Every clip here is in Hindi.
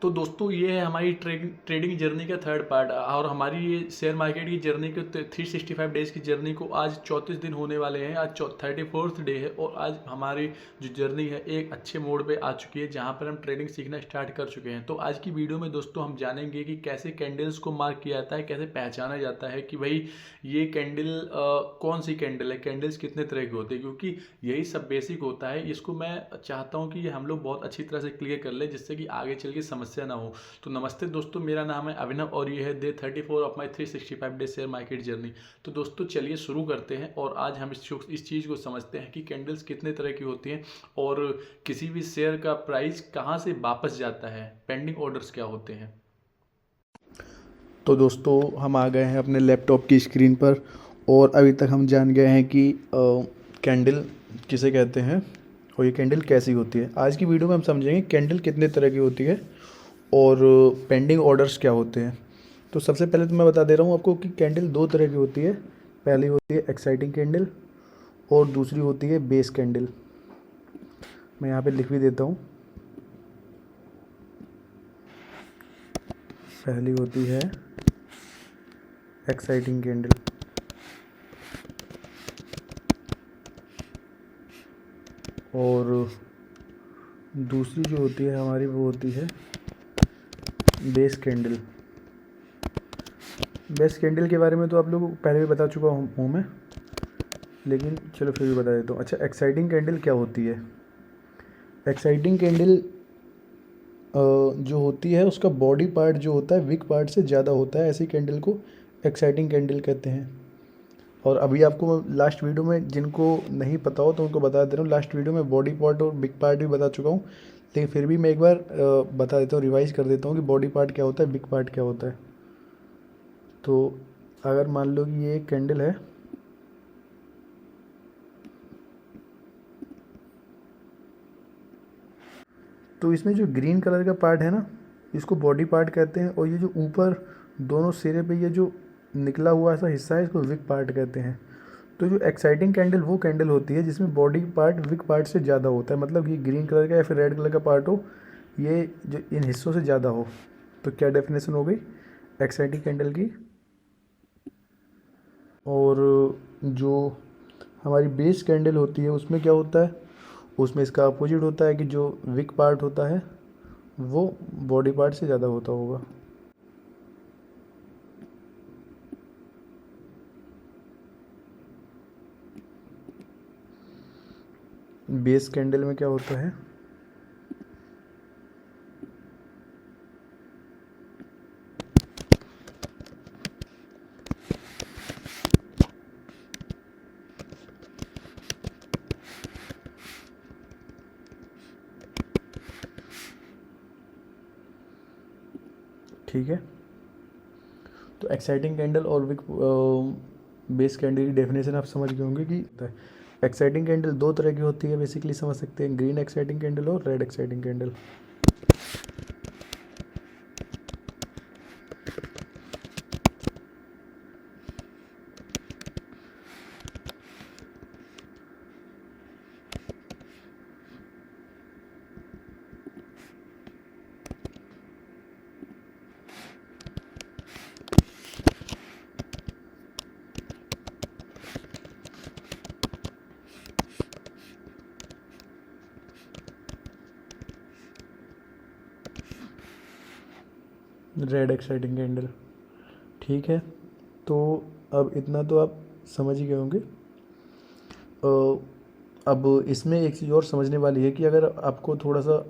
तो दोस्तों ये है हमारी ट्रेडिंग जर्नी का थर्ड पार्ट, और हमारी ये शेयर मार्केट की जर्नी को 365 डेज़ की जर्नी को आज 34 दिन होने वाले हैं। आज 34th डे है और आज हमारी जो जर्नी है एक अच्छे मोड़ पे आ चुकी है, जहाँ पर हम ट्रेडिंग सीखना स्टार्ट कर चुके हैं। तो आज की वीडियो में दोस्तों हम जानेंगे कि कैसे कैंडल्स को मार्क किया जाता है, कैसे पहचाना जाता है कि भाई ये कैंडल कौन सी कैंडल है, कैंडल्स कितने तरह की होती है, क्योंकि यही सब बेसिक होता है। इसको मैं चाहता हूँ कि ये हम लोग बहुत अच्छी तरह से क्लियर कर ले, जिससे कि आगे चल के समस्या ना हो। तो नमस्ते दोस्तों, मेरा नाम है अभिनव और ये है day 34 of my 365 day share market journey. तो दोस्तों चलिए शुरू करते हैं और आज हम इस चीज़ को समझते हैं कि कैंडल्स कितने तरह की होती हैं और किसी भी शेयर का प्राइस कहाँ से वापस जाता है, पेंडिंग ऑर्डर्स क्या होते हैं। तो दोस्तों हम आ गए हैं अपने लैपटॉप की स्क्रीन पर और अभी तक हम जान गए हैं कि कैंडल किसे कहते हैं और ये कैंडल कैसी होती है। आज की वीडियो में हम समझेंगे कैंडल कितने तरह की होती है और पेंडिंग ऑर्डर्स क्या होते हैं। तो सबसे पहले तो मैं बता दे रहा हूँ आपको कि कैंडल दो तरह की होती है। पहली होती है एक्साइटिंग कैंडल और दूसरी होती है बेस कैंडल। मैं यहाँ पे लिख भी देता हूँ। पहली होती है एक्साइटिंग कैंडल और दूसरी जो होती है हमारी वो होती है बेस कैंडल। बेस कैंडल के बारे में तो आप लोगों को पहले भी बता चुका हूँ मैं, लेकिन चलो फिर भी बता देता हूँ। अच्छा, एक्साइटिंग कैंडल क्या होती है? एक्साइटिंग कैंडल जो होती है उसका बॉडी पार्ट जो होता है विक पार्ट से ज़्यादा होता है, ऐसी कैंडल को एक्साइटिंग कैंडल कहते हैं। और अभी आपको लास्ट वीडियो में जिनको नहीं पता हो तो उनको बता दे रहा हूँ, लास्ट वीडियो में बॉडी पार्ट और बिग पार्ट भी बता चुका हूँ, लेकिन फिर भी मैं एक बार बता देता हूँ, रिवाइज कर देता हूँ कि बॉडी पार्ट क्या होता है, बिग पार्ट क्या होता है। तो अगर मान लो कि ये एक कैंडल है, तो इसमें जो ग्रीन कलर का पार्ट है ना, इसको बॉडी पार्ट कहते हैं, और ये जो ऊपर दोनों सिरे पे ये जो निकला हुआ ऐसा हिस्सा है इसको विक पार्ट कहते हैं। तो जो एक्साइटिंग कैंडल वो कैंडल होती है जिसमें बॉडी पार्ट विक पार्ट से ज़्यादा होता है, मतलब कि ग्रीन कलर का या फिर रेड कलर का पार्ट हो, ये जो इन हिस्सों से ज़्यादा हो। तो क्या डेफिनेशन हो गई एक्साइटिंग कैंडल की। और जो हमारी बेस कैंडल होती है उसमें क्या होता है, उसमें इसका अपोजिट होता है कि जो विक पार्ट होता है वो बॉडी पार्ट से ज़्यादा होता होगा। बेस कैंडल में क्या होता है, ठीक है। तो एक्साइटिंग कैंडल और विक बेस कैंडल की डेफिनेशन आप समझ गए होंगे कि एक्साइटिंग कैंडल दो तरह की होती है, बेसिकली समझ सकते हैं, ग्रीन एक्साइटिंग कैंडल और red exciting candle. Red exciting candle, ठीक है। तो अब इतना तो आप समझ ही गए होंगे। अब इसमें एक चीज़ और समझने वाली है कि अगर आपको थोड़ा सा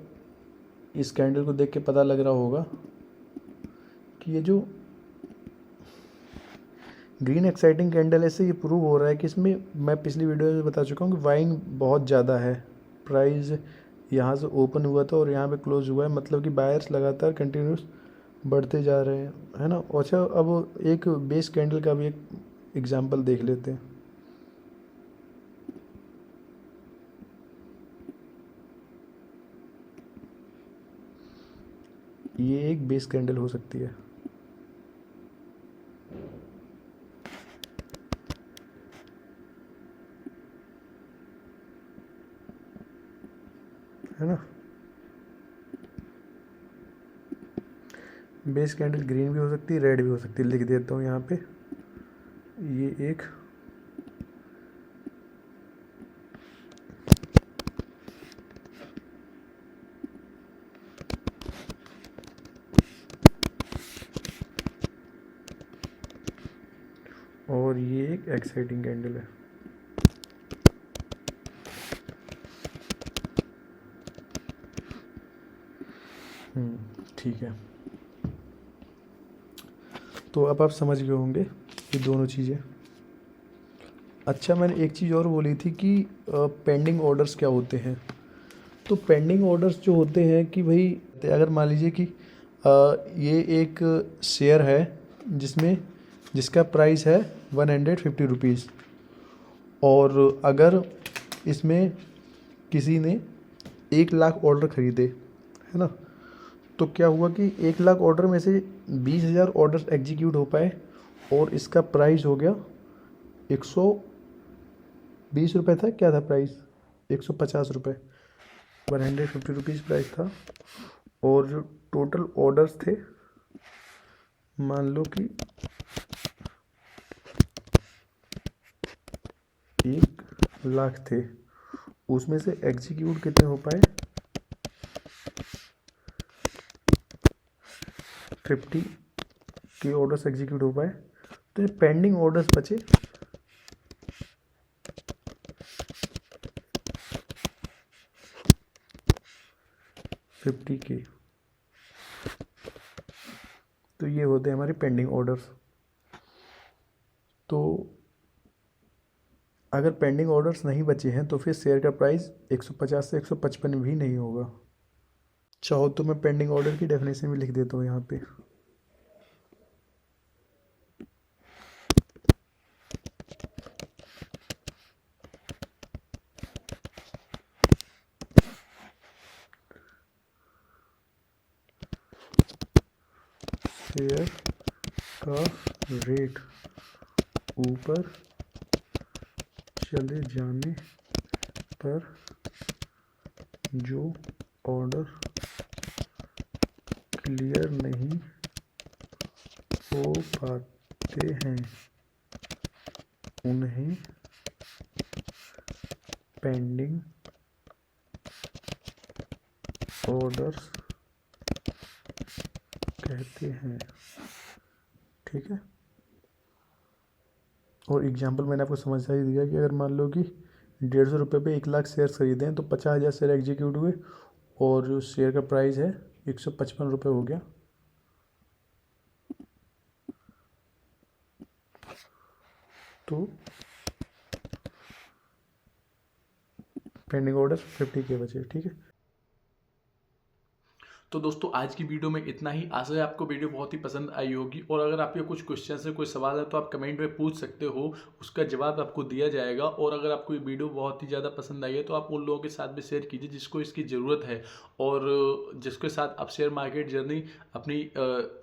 इस कैंडल को देख के पता लग रहा होगा कि ये जो ग्रीन एक्साइटिंग कैंडल है, से ये प्रूव हो रहा है कि इसमें, मैं पिछली वीडियो में बता चुका हूँ कि बाइंग बहुत ज़्यादा है। प्राइस यहाँ से ओपन हुआ था और यहाँ पे क्लोज हुआ है, मतलब कि बायर्स लगातार कंटिन्यूस बढ़ते जा रहे हैं, है ना। अच्छा, अब एक बेस कैंडल का भी एक एग्जांपल देख लेते हैं। ये एक बेस कैंडल हो सकती है ना। बेस कैंडल ग्रीन भी हो सकती है, रेड भी हो सकती है, लिख देता हूँ यहाँ पे। ये एक और ये एक एक्साइटिंग कैंडल है। ठीक है, तो अब आप समझ गए होंगे ये दोनों चीज़ें। अच्छा, मैंने एक चीज़ और बोली थी कि पेंडिंग ऑर्डर्स क्या होते हैं। तो पेंडिंग ऑर्डर्स जो होते हैं कि भाई अगर मान लीजिए कि ये एक शेयर है जिसका प्राइस है 150 रुपीज़, और अगर इसमें किसी ने 1 लाख ऑर्डर ख़रीदे, है ना, तो क्या हुआ कि 1 लाख ऑर्डर में से 20,000 ऑर्डर एग्जीक्यूट हो पाए और इसका प्राइस हो गया 120 रुपये था, क्या था प्राइस, 150 रुपये, 150 रुपीज़ प्राइस था। और जो टोटल ऑर्डर्स थे, मान लो कि 1 लाख थे, उसमें से एग्जीक्यूट कितने हो पाए, 50 के ऑर्डर्स एग्जीक्यूट हो पाए। तो ये पेंडिंग ऑर्डर्स बचे 50 के। तो ये होते हैं हमारे पेंडिंग ऑर्डर्स। तो अगर पेंडिंग ऑर्डर्स नहीं बचे हैं तो फिर शेयर का प्राइस 150 से 155 भी नहीं होगा। चाहो तो मैं पेंडिंग ऑर्डर की डेफिनेशन भी लिख देता हूँ यहाँ पे। शेयर का रेट ऊपर चले जाने पर जो ऑर्डर क्लियर नहीं हो पाते हैं उन्हें पेंडिंग ऑर्डर्स कहते हैं। ठीक है, और एग्जांपल मैंने आपको समझा ही दिया कि अगर मान लो कि 150 रुपये पे 1 लाख शेयर खरीदे हैं तो 50,000 शेयर एग्जीक्यूट हुए और जो शेयर का प्राइस है 155 रुपये हो गया। तो पेंडिंग ऑर्डर 50 के बचे। ठीक है, तो दोस्तों आज की वीडियो में इतना ही। आशा है आपको वीडियो बहुत ही पसंद आई होगी, और अगर आपके कुछ क्वेश्चन है, कोई सवाल है, तो आप कमेंट में पूछ सकते हो, उसका जवाब आपको दिया जाएगा। और अगर आपको ये वीडियो बहुत ही ज़्यादा पसंद आई है तो आप उन लोगों के साथ भी शेयर कीजिए जिसको इसकी ज़रूरत है, और जिसके साथ आप शेयर मार्केट जर्नी अपनी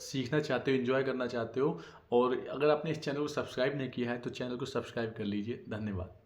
सीखना चाहते हो, इन्जॉय करना चाहते हो। और अगर आपने इस चैनल को सब्सक्राइब नहीं किया है तो चैनल को सब्सक्राइब कर लीजिए। धन्यवाद।